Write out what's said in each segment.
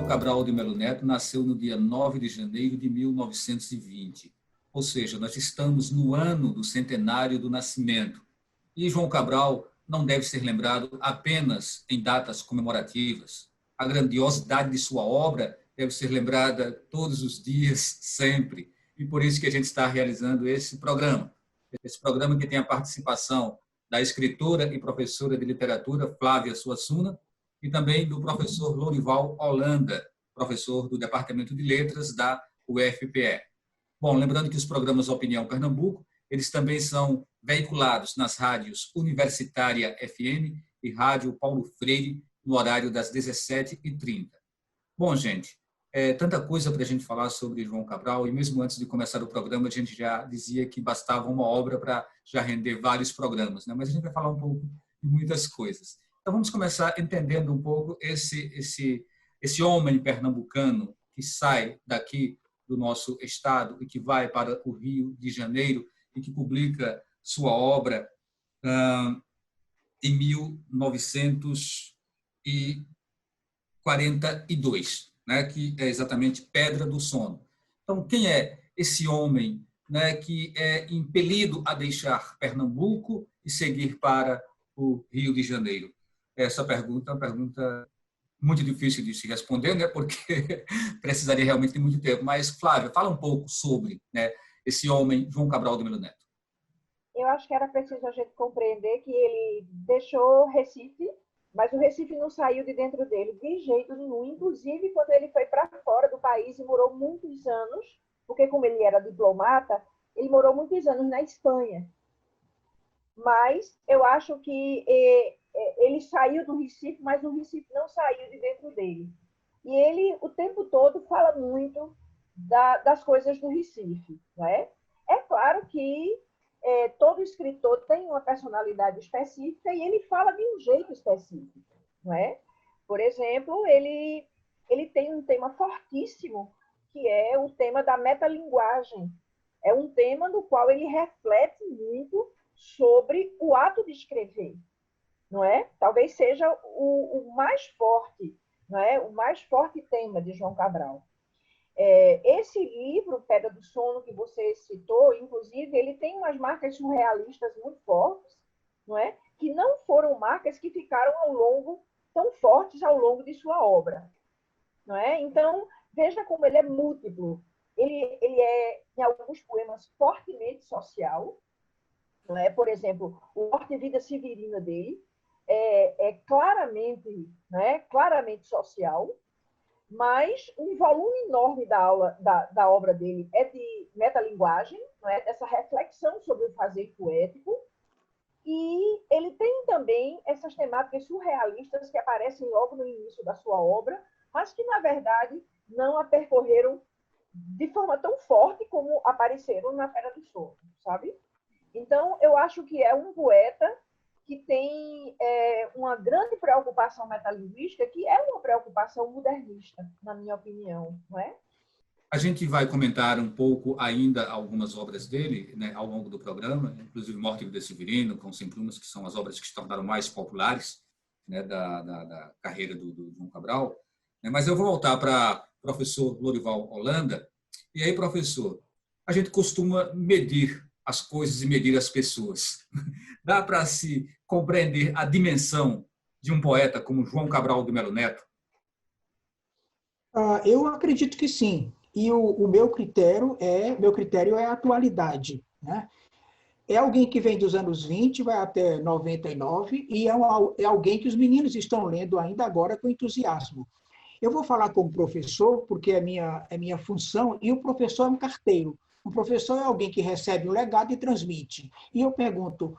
Cabral de Melo Neto nasceu no dia 9 de janeiro de 1920, ou seja, nós estamos no ano do centenário do nascimento. E João Cabral não deve ser lembrado apenas em datas comemorativas. A grandiosidade de sua obra deve ser lembrada todos os dias, sempre. E por isso que a gente está realizando esse programa. Esse programa que tem a participação da escritora e professora de literatura Flávia Suassuna e também do professor Lorival Holanda, professor do Departamento de Letras da UFPE. Bom, lembrando que os programas Opinião Pernambuco, eles também são veiculados nas rádios Universitária FM e Rádio Paulo Freire, no horário das 17h30. Bom, gente, tanta coisa para a gente falar sobre João Cabral, e mesmo antes de começar o programa, a gente já dizia que bastava uma obra para já render vários programas, né? Mas a gente vai falar um pouco de muitas coisas. Então, vamos começar entendendo um pouco esse homem pernambucano que sai daqui do nosso estado e que vai para o Rio de Janeiro e que publica sua obra em 1942, né, que é exatamente Pedra do Sono. Então, quem é esse homem, né, que é impelido a deixar Pernambuco e seguir para o Rio de Janeiro? Essa pergunta é uma pergunta muito difícil de se responder, né, porque precisaria realmente de muito tempo. Mas, Flávia, fala um pouco sobre, né, esse homem, João Cabral de Melo Neto. Eu acho que era preciso a gente compreender que ele deixou Recife, mas o Recife não saiu de dentro dele de jeito nenhum, inclusive quando ele foi para fora do país e morou muitos anos, porque como ele era diplomata, ele morou muitos anos na Espanha. Mas eu acho que ele saiu do Recife, mas o Recife não saiu de dentro dele. E ele, o tempo todo, fala muito das coisas do Recife. Não é? É claro que todo escritor tem uma personalidade específica e ele fala de um jeito específico. Não é? Por exemplo, ele tem um tema fortíssimo, que é o tema da metalinguagem. É um tema no qual ele reflete muito sobre o ato de escrever, não é? Talvez seja o mais forte, não é? O mais forte tema de João Cabral. Esse livro, Pedra do Sono, que você citou, inclusive, ele tem umas marcas surrealistas muito fortes, não é? Que não foram marcas que ficaram tão fortes ao longo de sua obra, não é? Então, veja como ele é múltiplo. Ele é, em alguns poemas, fortemente social, não é? Por exemplo, o Morte e Vida Severina dele claramente, né, claramente social, mas um volume enorme da obra dele é de metalinguagem, não é? Essa reflexão sobre o fazer poético, e ele tem também essas temáticas surrealistas que aparecem logo no início da sua obra, mas que, na verdade, não a percorreram de forma tão forte como apareceram na Pedra do Sono, sabe? Então, eu acho que é um poeta que tem uma grande preocupação metalinguística, que é uma preocupação modernista, na minha opinião, não é? A gente vai comentar um pouco ainda algumas obras dele, né, ao longo do programa, inclusive Morte e Vida Severino, com Sem Plumas, que são as obras que se tornaram mais populares, né, da carreira do João Cabral. Mas eu vou voltar para o professor Lorival Holanda. E aí, professor, a gente costuma medir as coisas e medir as pessoas. Dá para se compreender a dimensão de um poeta como João Cabral de Melo Neto? Eu acredito que sim. E o meu critério é a atualidade, né? É alguém que vem dos anos 20, vai até 99, e é alguém que os meninos estão lendo ainda agora com entusiasmo. Eu vou falar como professor, porque é minha função, e o professor é um carteiro. Um professor é alguém que recebe um legado e transmite. E eu pergunto,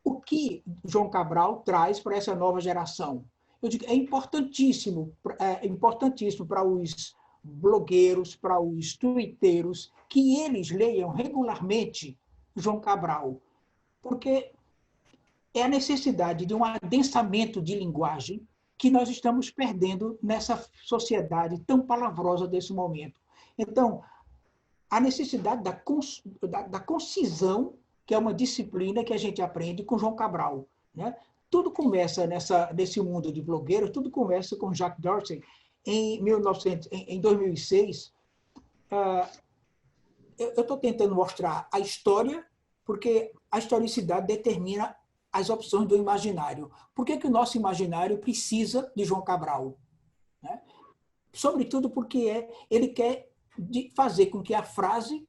o que João Cabral traz para essa nova geração? Eu digo, é importantíssimo para os blogueiros, para os twitteiros, que eles leiam regularmente João Cabral, porque é a necessidade de um adensamento de linguagem que nós estamos perdendo nessa sociedade tão palavrosa desse momento. Então, a necessidade da concisão, que é uma disciplina que a gente aprende com João Cabral, né? Tudo começa nesse mundo de blogueiros, tudo começa com Jack Dorsey, em 2006, eu estou tentando mostrar a história, porque a historicidade determina as opções do imaginário. Por que o nosso imaginário precisa de João Cabral? Né? Sobretudo porque ele quer fazer com que a frase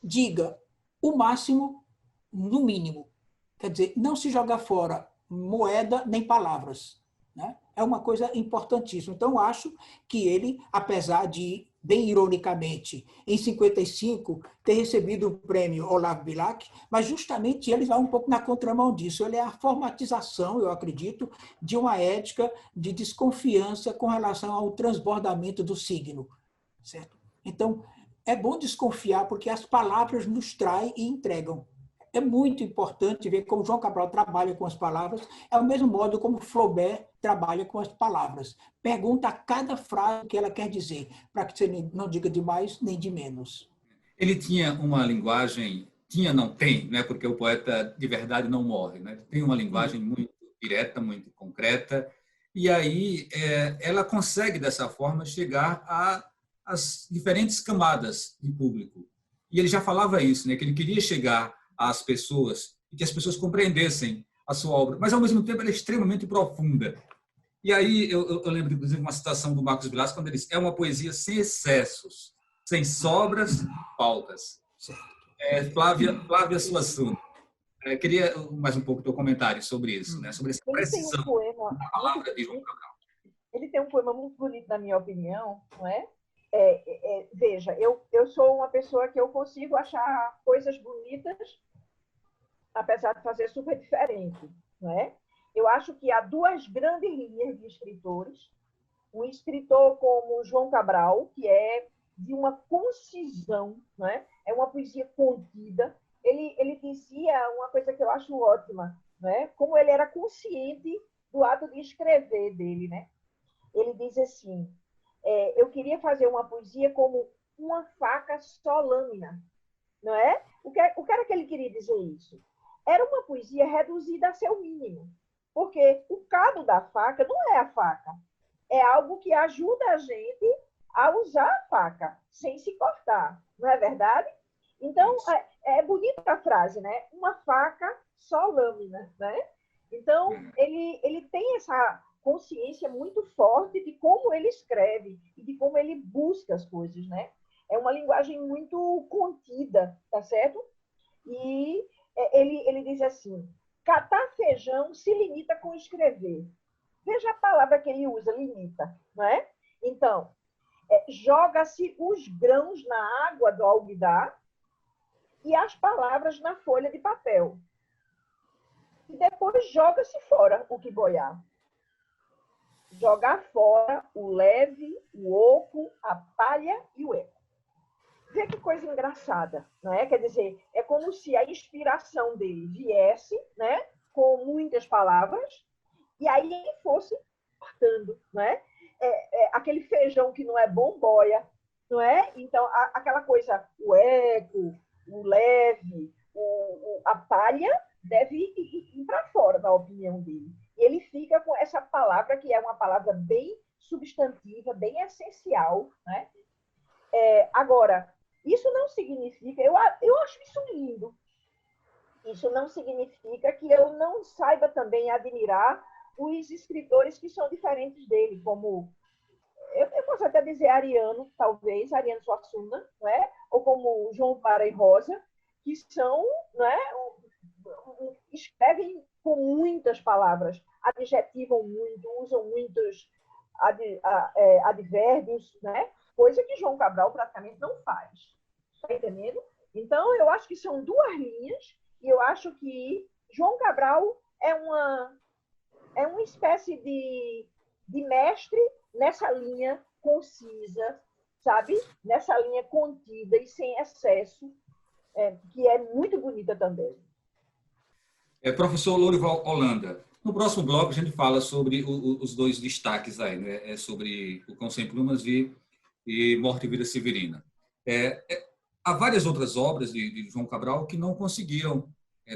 diga o máximo no mínimo. Quer dizer, não se joga fora moeda nem palavras. Né? É uma coisa importantíssima. Então, acho que ele, apesar de, bem ironicamente, em 55, ter recebido o prêmio Olavo Bilac, mas justamente ele vai um pouco na contramão disso. Ele é a formatização, eu acredito, de uma ética de desconfiança com relação ao transbordamento do signo. Certo? Então, é bom desconfiar, porque as palavras nos traem e entregam. É muito importante ver como João Cabral trabalha com as palavras, é o mesmo modo como Flaubert trabalha com as palavras. Pergunta a cada frase o que ela quer dizer, para que você não diga de mais nem de menos. Ele tinha uma linguagem, não tem, né? Porque o poeta de verdade não morre, né? Tem uma linguagem muito direta, muito concreta, e aí ela consegue, dessa forma, chegar às diferentes camadas do público. E ele já falava isso, né? Que ele queria chegar às pessoas e que as pessoas compreendessem a sua obra, mas ao mesmo tempo ela é extremamente profunda. E aí eu lembro, inclusive, uma citação do Marcos Vilas, quando ele diz: é uma poesia sem excessos, sem sobras, pautas. Flávia Suassuna, queria mais um pouco do teu comentário sobre isso, né? Sobre essa precisão da palavra de João Cabral. Ele tem um poema muito bonito, na minha opinião, não é? Veja, eu sou uma pessoa que eu consigo achar coisas bonitas, apesar de fazer super diferente, não é? Eu acho que há duas grandes linhas de escritores. Um escritor como João Cabral, que é de uma concisão, não é? É uma poesia contida. Ele dizia uma coisa que eu acho ótima, não é? Como ele era consciente do ato de escrever dele, né? Ele diz assim: eu queria fazer uma poesia como uma faca só lâmina, não é? O que era que ele queria dizer isso? Era uma poesia reduzida a seu mínimo, porque o cabo da faca não é a faca, é algo que ajuda a gente a usar a faca sem se cortar, não é verdade? Então, é bonita a frase, né? Uma faca só lâmina, né? Então, ele tem essa consciência muito forte de como ele escreve e de como ele busca as coisas, né? É uma linguagem muito contida, tá certo? E ele diz assim: catar feijão se limita com escrever. Veja a palavra que ele usa, limita, não é? Então, joga-se os grãos na água do alguidar e as palavras na folha de papel. E depois joga-se fora o que boiar. Jogar fora o leve, o oco, a palha e o eco. Vê que coisa engraçada, não é? Quer dizer, é como se a inspiração dele viesse, né, com muitas palavras, e aí ele fosse cortando, não é? Aquele feijão que não é bom boia, não é? Então, aquela coisa, o eco, o leve, a palha deve ir para fora, na opinião dele. E ele fica com essa palavra, que é uma palavra bem substantiva, bem essencial, né? Agora, isso não significa... Eu acho isso lindo. Isso não significa que eu não saiba também admirar os escritores que são diferentes dele, como... Eu posso até dizer Ariano, talvez, Ariano Suassuna, não é? Ou como João Para e Rosa, que são, não é? Escrevem com muitas palavras, adjetivam muito, usam muitos advérbios, né? Coisa que João Cabral praticamente não faz. Está entendendo? Então, eu acho que são duas linhas, e eu acho que João Cabral é uma espécie de mestre nessa linha concisa, sabe? Nessa linha contida e sem excesso, que é muito bonita também. Professor Lourival Holanda, no próximo bloco a gente fala sobre os dois destaques aí, né? Sobre O Cão Sem Plumas e Morte e Vida Severina. Há várias outras obras de João Cabral que não conseguiram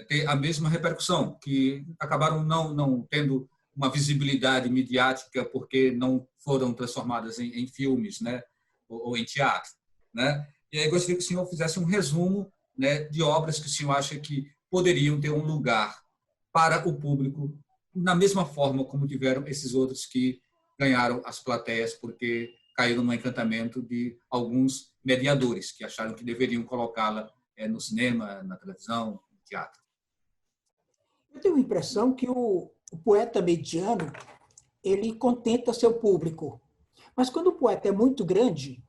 ter a mesma repercussão, que acabaram não tendo uma visibilidade midiática porque não foram transformadas em filmes, né, ou em teatro, né? E aí gostaria que o senhor fizesse um resumo, né, de obras que o senhor acha que poderiam ter um lugar para o público, na mesma forma como tiveram esses outros que ganharam as plateias porque caíram no encantamento de alguns mediadores que acharam que deveriam colocá-la no cinema, na televisão, no teatro. Eu tenho a impressão que o poeta mediano, ele contenta seu público. Mas quando o poeta é muito grande,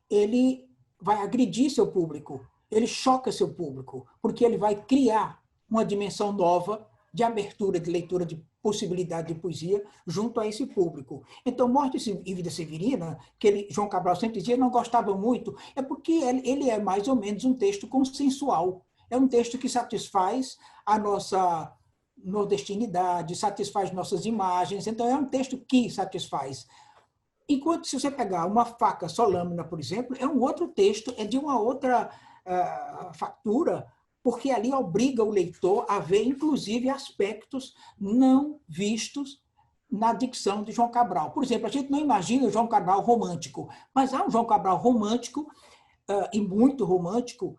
ele vai agredir seu público, ele choca seu público, porque ele vai criar uma dimensão nova de abertura, de leitura, de possibilidade de poesia junto a esse público. Então, Morte e Vida Severina, que João Cabral sempre dizia, não gostava muito, é porque ele é mais ou menos um texto consensual. É um texto que satisfaz a nossa nordestinidade, satisfaz nossas imagens, então é um texto que satisfaz. Enquanto, se você pegar Uma Faca Só Lâmina, por exemplo, é um outro texto, é de uma outra factura, porque ali obriga o leitor a ver, inclusive, aspectos não vistos na dicção de João Cabral. Por exemplo, a gente não imagina o João Cabral romântico, mas há um João Cabral romântico, e muito romântico,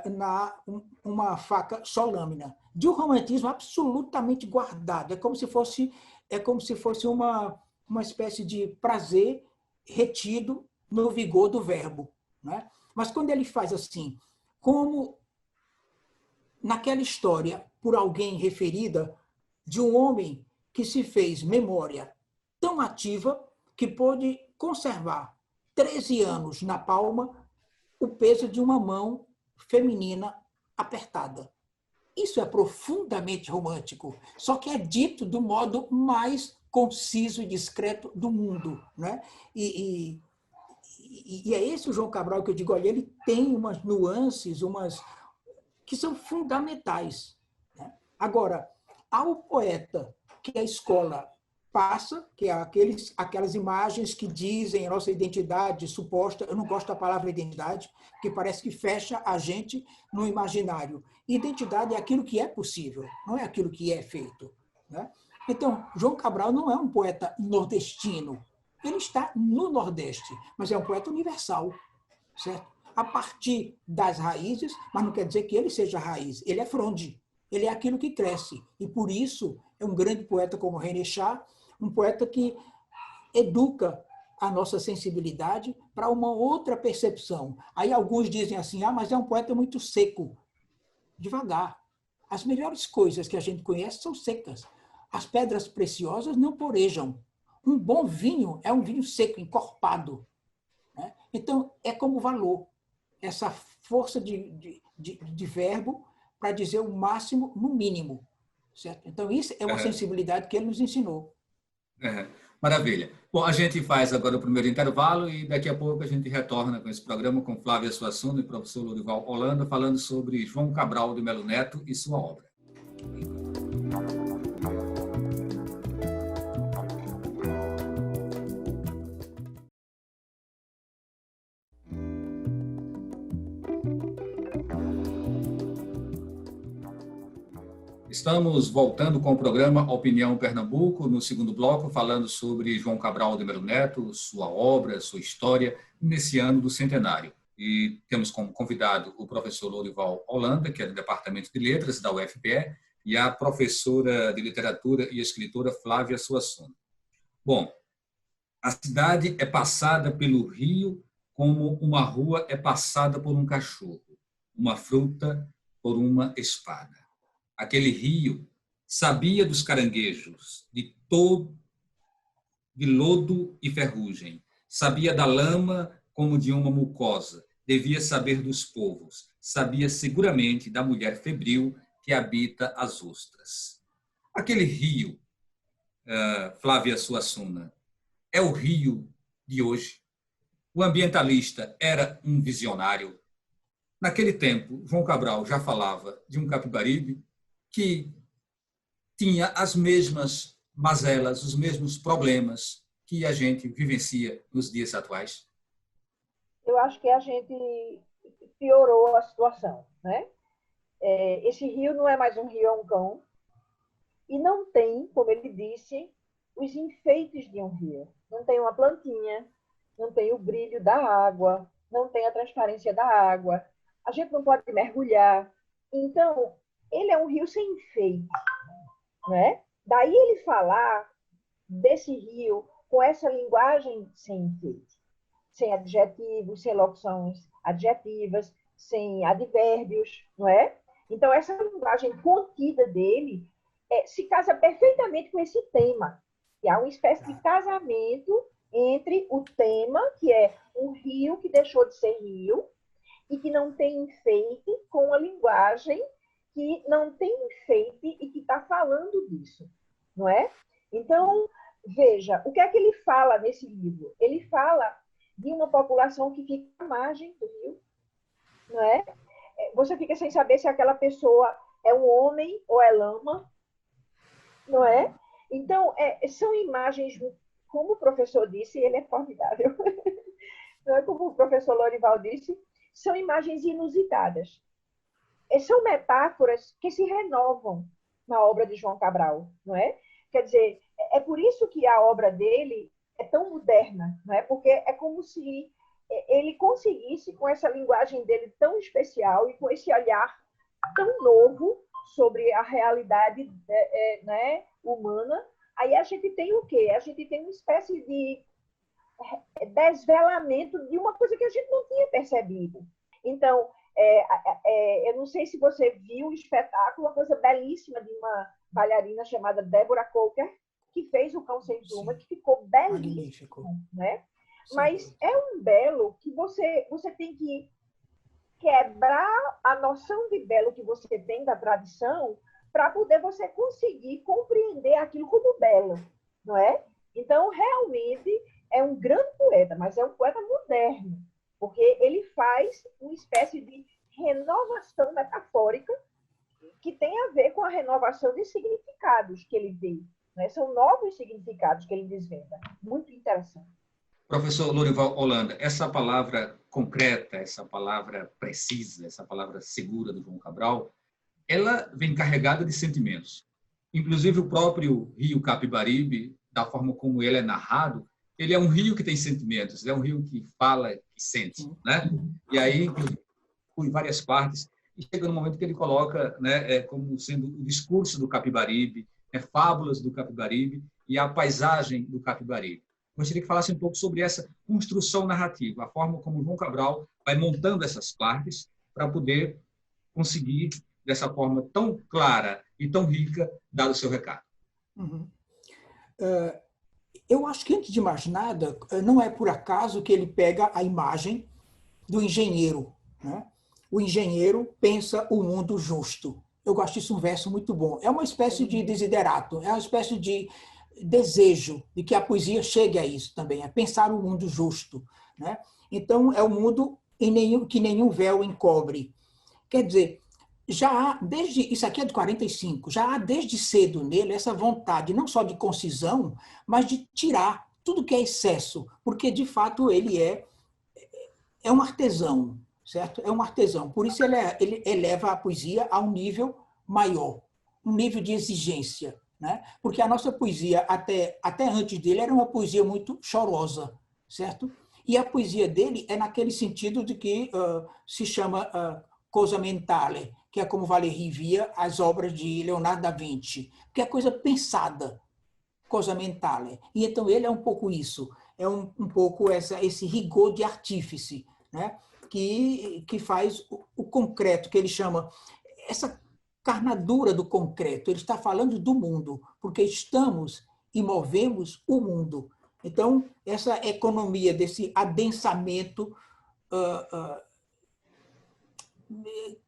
na Uma Faca Só Lâmina, de um romantismo absolutamente guardado. É como se fosse uma espécie de prazer retido no vigor do verbo, né? Mas quando ele faz assim, como naquela história por alguém referida de um homem que se fez memória tão ativa que pôde conservar 13 anos na palma o peso de uma mão feminina apertada. Isso é profundamente romântico, só que é dito do modo mais conciso e discreto do mundo, né? E é esse o João Cabral que eu digo, olha, ele tem umas nuances, que são fundamentais, né? Agora, ao poeta que a escola passa, que é aquelas imagens que dizem a nossa identidade suposta, eu não gosto da palavra identidade, porque parece que fecha a gente no imaginário. Identidade é aquilo que é possível, não é aquilo que é feito, né? Então, João Cabral não é um poeta nordestino, ele está no Nordeste, mas é um poeta universal, certo? A partir das raízes, mas não quer dizer que ele seja raiz, ele é fronde, ele é aquilo que cresce, e por isso é um grande poeta como René Char, um poeta que educa a nossa sensibilidade para uma outra percepção. Aí alguns dizem assim, mas é um poeta muito seco. Devagar. As melhores coisas que a gente conhece são secas. As pedras preciosas não porejam. Um bom vinho é um vinho seco, encorpado, né? Então, é como valor. Essa força de verbo para dizer o máximo no mínimo. Certo? Então, isso é uma sensibilidade que ele nos ensinou. Maravilha. Bom, a gente faz agora o primeiro intervalo e daqui a pouco a gente retorna com esse programa com Flávia Suassuna e professor Lorival Holanda, falando sobre João Cabral de Melo Neto e sua obra. Estamos voltando com o programa Opinião Pernambuco, no segundo bloco, falando sobre João Cabral de Melo Neto, sua obra, sua história, nesse ano do centenário. E temos como convidado o professor Lorival Holanda, que é do Departamento de Letras da UFPE, e a professora de Literatura e escritora Flávia Suassuna. Bom, a cidade é passada pelo rio como uma rua é passada por um cachorro, uma fruta por uma espada. Aquele rio sabia dos caranguejos, de lodo e ferrugem. Sabia da lama como de uma mucosa. Devia saber dos povos. Sabia seguramente da mulher febril que habita as ostras. Aquele rio, Flávia Suassuna, é o rio de hoje. O ambientalista era um visionário. Naquele tempo, João Cabral já falava de um Capibaribe que tinha as mesmas mazelas, os mesmos problemas que a gente vivencia nos dias atuais? Eu acho que a gente piorou a situação, né? Esse rio não é mais um rio, é um cão. E não tem, como ele disse, os enfeites de um rio. Não tem uma plantinha, não tem o brilho da água, não tem a transparência da água, a gente não pode mergulhar. Então, ele é um rio sem enfeite, né? Daí ele falar desse rio com essa linguagem sem enfeite, sem adjetivos, sem locuções adjetivas, sem advérbios, não é? Então, essa linguagem contida dele se casa perfeitamente com esse tema, que há uma espécie de casamento entre o tema, que é um rio que deixou de ser rio e que não tem enfeite, com a linguagem que não tem enfeite e que está falando disso, não é? Então, veja, o que é que ele fala nesse livro? Ele fala de uma população que fica à margem do rio, não é? Você fica sem saber se aquela pessoa é um homem ou é lama, não é? Então, são imagens, como o professor disse, ele é formidável, não é? Como o professor Lorival disse, são imagens inusitadas. São metáforas que se renovam na obra de João Cabral, não é? Quer dizer, é por isso que a obra dele é tão moderna, não é? Porque é como se ele conseguisse, com essa linguagem dele tão especial e com esse olhar tão novo sobre a realidade né, humana, aí a gente tem o quê? A gente tem uma espécie de desvelamento de uma coisa que a gente não tinha percebido. Então, eu não sei se você viu o espetáculo, uma coisa belíssima de uma bailarina chamada Débora Coker, que fez o Cão Sem Pluma, que ficou belíssimo, né? Mas é um belo que você tem que quebrar a noção de belo que você tem da tradição para poder você conseguir compreender aquilo como belo, não é? Então, realmente, é um grande poeta, mas é um poeta moderno, porque ele faz uma espécie de renovação metafórica que tem a ver com a renovação de significados que ele vê, né? São novos significados que ele desvenda. Muito interessante. Professor Lorival Holanda, essa palavra concreta, essa palavra precisa, essa palavra segura do João Cabral, ela vem carregada de sentimentos. Inclusive, o próprio rio Capibaribe, da forma como ele é narrado, ele é um rio que tem sentimentos, é um rio que fala, que sente, né? E aí, em várias partes, e chega no momento que ele coloca, né, como sendo o discurso do Capibaribe, fábulas do Capibaribe e a paisagem do Capibaribe. Gostaria que falasse um pouco sobre essa construção narrativa, a forma como João Cabral vai montando essas partes para poder conseguir, dessa forma tão clara e tão rica, dar o seu recado. Uhum. Eu acho que, antes de mais nada, não é por acaso que ele pega a imagem do engenheiro, né? O engenheiro pensa o mundo justo. Eu gosto disso, um verso muito bom. É uma espécie de desiderato, é uma espécie de desejo de que a poesia chegue a isso também, a pensar o mundo justo, né? Então, é o mundo que nenhum véu encobre. Quer dizer, já há, isso aqui é de 45, já há desde cedo nele essa vontade, não só de concisão, mas de tirar tudo que é excesso, porque, de fato, ele é um artesão, certo? É um artesão. Por isso, ele eleva a poesia a um nível maior, um nível de exigência, né? Porque a nossa poesia, até antes dele, era uma poesia muito chorosa, certo? E a poesia dele é naquele sentido de que se chama cosa mentale, que é como Valéry via as obras de Leonardo da Vinci, que é coisa pensada, cosa mentale. E então ele é um pouco isso, é um pouco esse rigor de artífice, né? que faz o concreto, que ele chama essa carnadura do concreto. Ele está falando do mundo, porque estamos e movemos o mundo. Então, essa economia desse adensamento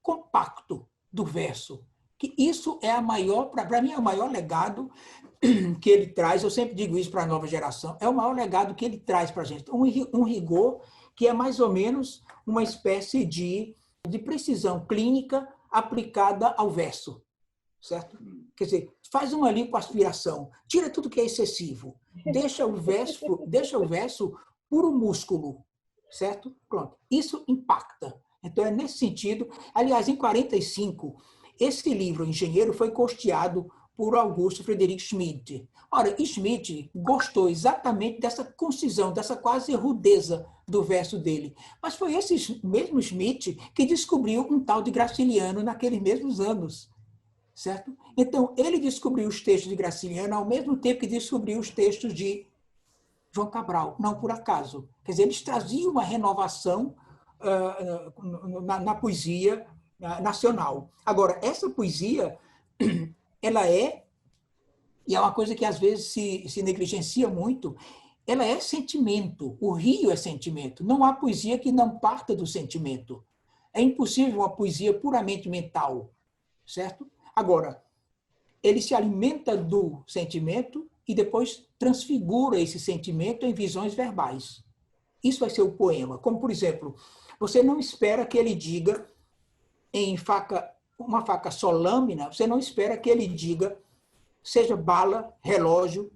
compacto do verso, que isso é para mim, é o maior legado que ele traz. Eu sempre digo isso para a nova geração, é o maior legado que ele traz para a gente. Um rigor que é mais ou menos uma espécie de precisão clínica aplicada ao verso, certo? Quer dizer, faz uma lipoaspiração, tira tudo que é excessivo, deixa o verso puro músculo, certo? Pronto. Isso impacta. Então, é nesse sentido. Aliás, em 45, esse livro, Engenheiro, foi custeado por Augusto Frederico Schmidt. Ora, Schmidt gostou exatamente dessa concisão, dessa quase rudeza do verso dele. Mas foi esse mesmo Schmidt que descobriu um tal de Graciliano naqueles mesmos anos, certo? Então, ele descobriu os textos de Graciliano ao mesmo tempo que descobriu os textos de João Cabral, não por acaso. Quer dizer, eles traziam uma renovação na poesia nacional. Agora, essa poesia, ela e é uma coisa que às vezes se negligencia muito, ela é sentimento, o rio é sentimento. Não há poesia que não parta do sentimento. É impossível uma poesia puramente mental, certo? Agora, ele se alimenta do sentimento e depois transfigura esse sentimento em visões verbais. Isso vai ser o poema. Como, por exemplo, você não espera que ele diga em uma faca só lâmina, você não espera que ele diga seja bala, relógio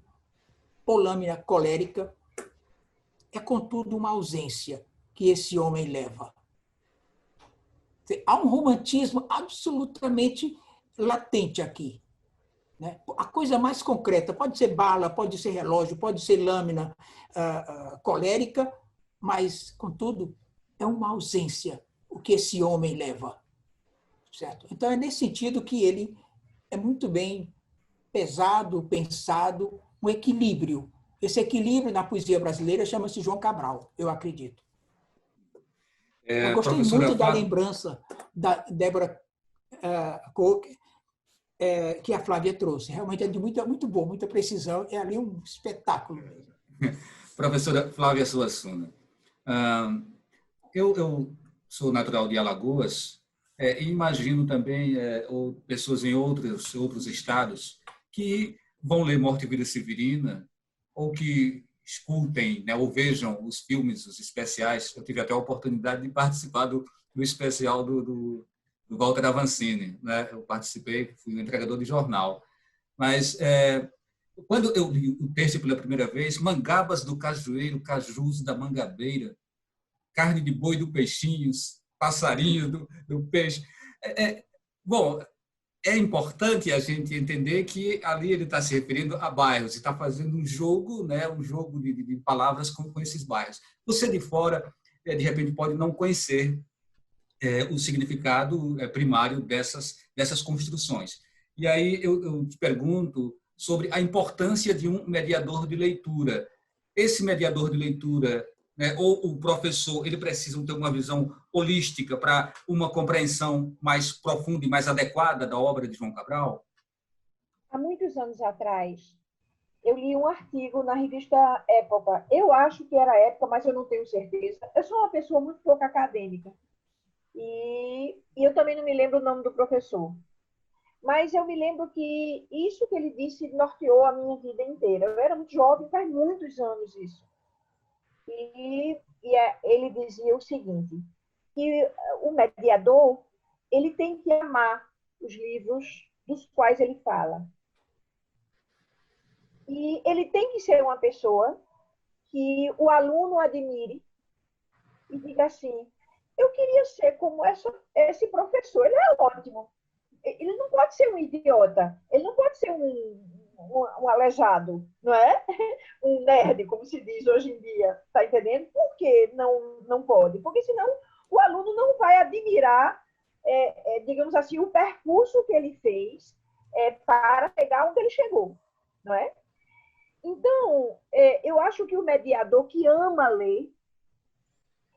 ou lâmina colérica. É, contudo, uma ausência que esse homem leva. Há um romantismo absolutamente latente aqui. Né? A coisa mais concreta pode ser bala, pode ser relógio, pode ser lâmina colérica, mas, contudo, é uma ausência o que esse homem leva. Certo? Então, é nesse sentido que ele é muito bem pesado, pensado, um equilíbrio. Esse equilíbrio na poesia brasileira chama-se João Cabral, eu acredito. Eu gostei muito da lembrança da Débora Coker, que a Flávia trouxe. Realmente é de muito boa, muita precisão. É ali um espetáculo mesmo. Professora Flávia Suassuna, eu sou natural de Alagoas e imagino também pessoas em outros estados que vão ler Morte e Vida Severina ou que escutem, né, ou vejam os filmes, os especiais. Eu tive até a oportunidade de participar do especial do Walter Avancini, né? Eu participei, fui um entregador de jornal. Mas quando eu li o texto pela primeira vez, mangabas do cajueiro, cajus da mangabeira, carne de boi do peixinhos, passarinho do peixe. Bom, é importante a gente entender que ali ele está se referindo a bairros, está fazendo um jogo, né, um jogo de palavras com esses bairros. Você de fora, de repente, pode não conhecer o significado primário dessas construções. E aí eu te pergunto sobre a importância de um mediador de leitura. Esse mediador de leitura, né, ou o professor, ele precisa ter uma visão holística para uma compreensão mais profunda e mais adequada da obra de João Cabral? Há muitos anos atrás, eu li um artigo na revista Época. Eu acho que era Época, mas eu não tenho certeza. Eu sou uma pessoa muito pouco acadêmica. E eu também não me lembro o nome do professor. Mas eu me lembro que isso que ele disse norteou a minha vida inteira. Eu era muito jovem, faz muitos anos isso. Ele dizia o seguinte, que o mediador ele tem que amar os livros dos quais ele fala. E ele tem que ser uma pessoa que o aluno admire e diga assim, eu queria ser como esse professor, ele é ótimo. Ele não pode ser um idiota, ele não pode ser um aleijado, não é? Um nerd, como se diz hoje em dia, está entendendo? Por que não pode? Porque senão o aluno não vai admirar, digamos assim, o percurso que ele fez para chegar onde ele chegou, não é? Então, eu acho que o mediador que ama ler,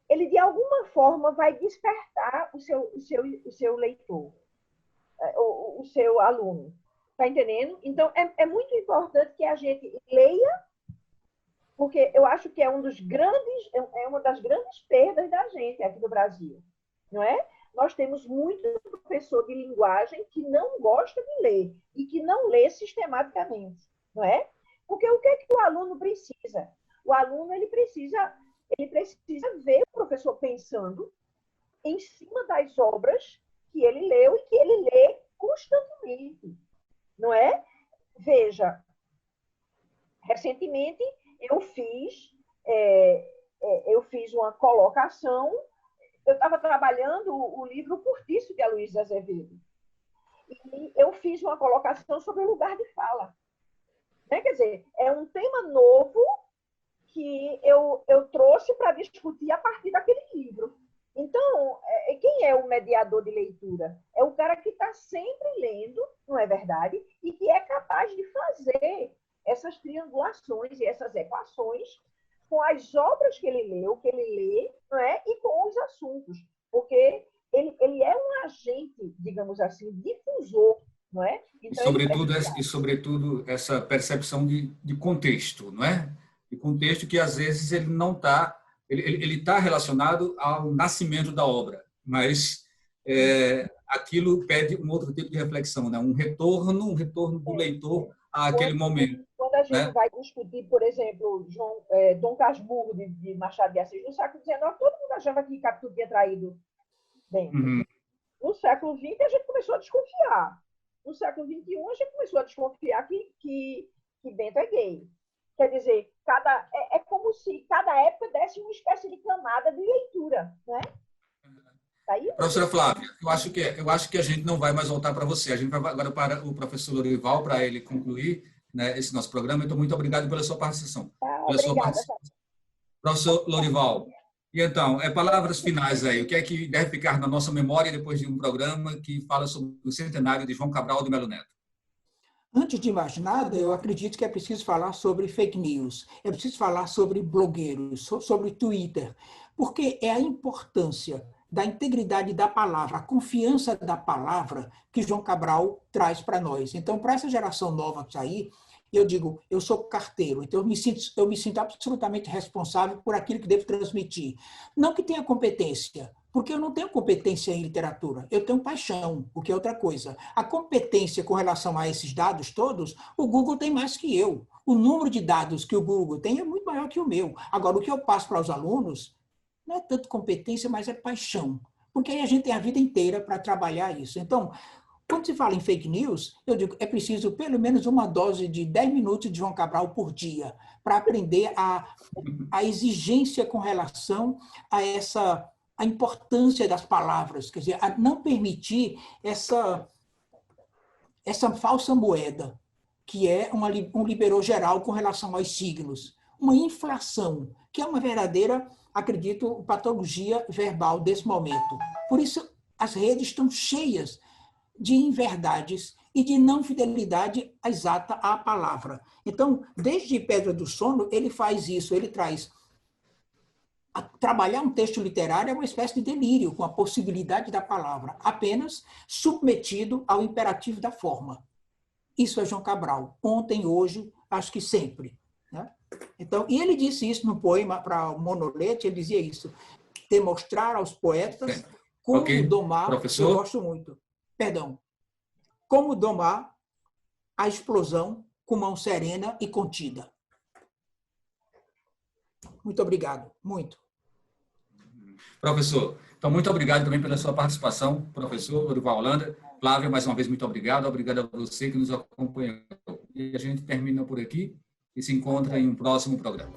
ele de alguma forma vai despertar o seu leitor, o seu aluno. Está entendendo? Então, é muito importante que a gente leia, porque eu acho que é uma das grandes perdas da gente aqui no Brasil, não é? Nós temos muito professor de linguagem que não gosta de ler e que não lê sistematicamente, não é? Porque o que é que o aluno precisa? O aluno ele precisa ver o professor pensando em cima das obras que ele leu e que ele lê constantemente, não é? Veja, recentemente eu fiz uma colocação, eu estava trabalhando o livro Cortiço de Aloysio de Azevedo. E eu fiz uma colocação sobre o lugar de fala. Né? Quer dizer, é um tema novo que eu trouxe para discutir a partir daquele livro. Então, quem é o mediador de leitura? É o cara que está sempre lendo, não é verdade? E que é capaz de fazer essas triangulações e essas equações com as obras que ele leu, que ele lê, não é? E com os assuntos. Porque ele é um agente, digamos assim, difusor, não é? Então, e, sobretudo, essa percepção de contexto, não é? De contexto que, às vezes, ele não está... Ele está relacionado ao nascimento da obra, mas aquilo pede um outro tipo de reflexão, né? Um retorno do leitor àquele momento. Quando a gente né? vai discutir, por exemplo, Dom Casmurro de Machado de Assis, no século XIX, todo mundo achava que Capitu tinha traído dentro. Uhum. No século XX, a gente começou a desconfiar. No século XXI, a gente começou a desconfiar que Bento é gay. Quer dizer, é como se cada época desse uma espécie de camada de leitura, né? Aí, Professora Flávia, eu acho que a gente não vai mais voltar para você. A gente vai agora para o professor Lorival, para ele concluir, né, esse nosso programa. Então, muito obrigado pela sua participação. Obrigada. Professor Lorival, e então, palavras finais aí. O que é que deve ficar na nossa memória depois de um programa que fala sobre o centenário de João Cabral de Melo Neto? Antes de mais nada, eu acredito que é preciso falar sobre fake news, é preciso falar sobre blogueiros, sobre Twitter, porque é a importância da integridade da palavra, a confiança da palavra que João Cabral traz para nós. Então, para essa geração nova que está aí, eu digo, eu sou carteiro, então eu me sinto absolutamente responsável por aquilo que devo transmitir. Não que tenha competência, porque eu não tenho competência em literatura, eu tenho paixão, o que é outra coisa. A competência com relação a esses dados todos, o Google tem mais que eu. O número de dados que o Google tem é muito maior que o meu. Agora, o que eu passo para os alunos não é tanto competência, mas é paixão. Porque aí a gente tem a vida inteira para trabalhar isso. Então, quando se fala em fake news, eu digo, é preciso pelo menos uma dose de 10 minutos de João Cabral por dia, para aprender a exigência com relação a importância das palavras, quer dizer, a não permitir essa falsa moeda, que é um liberou geral com relação aos signos. Uma inflação, que é uma verdadeira, acredito, patologia verbal desse momento. Por isso, as redes estão cheias de inverdades e de não fidelidade exata à palavra. Então, desde Pedra do Sono, ele faz isso, ele traz... Trabalhar um texto literário é uma espécie de delírio com a possibilidade da palavra, apenas submetido ao imperativo da forma. Isso é João Cabral. Ontem, hoje, acho que sempre. Né? Então, e ele disse isso no poema para o Monolete, ele dizia isso, demonstrar aos poetas como domar... Professor? Eu gosto muito. Perdão. Como domar a explosão com mão serena e contida. Muito obrigado. Muito. Professor, então, muito obrigado também pela sua participação, professor Lorival Holanda. Flávia, mais uma vez, muito obrigado. Obrigado a você que nos acompanhou. E a gente termina por aqui e se encontra em um próximo programa.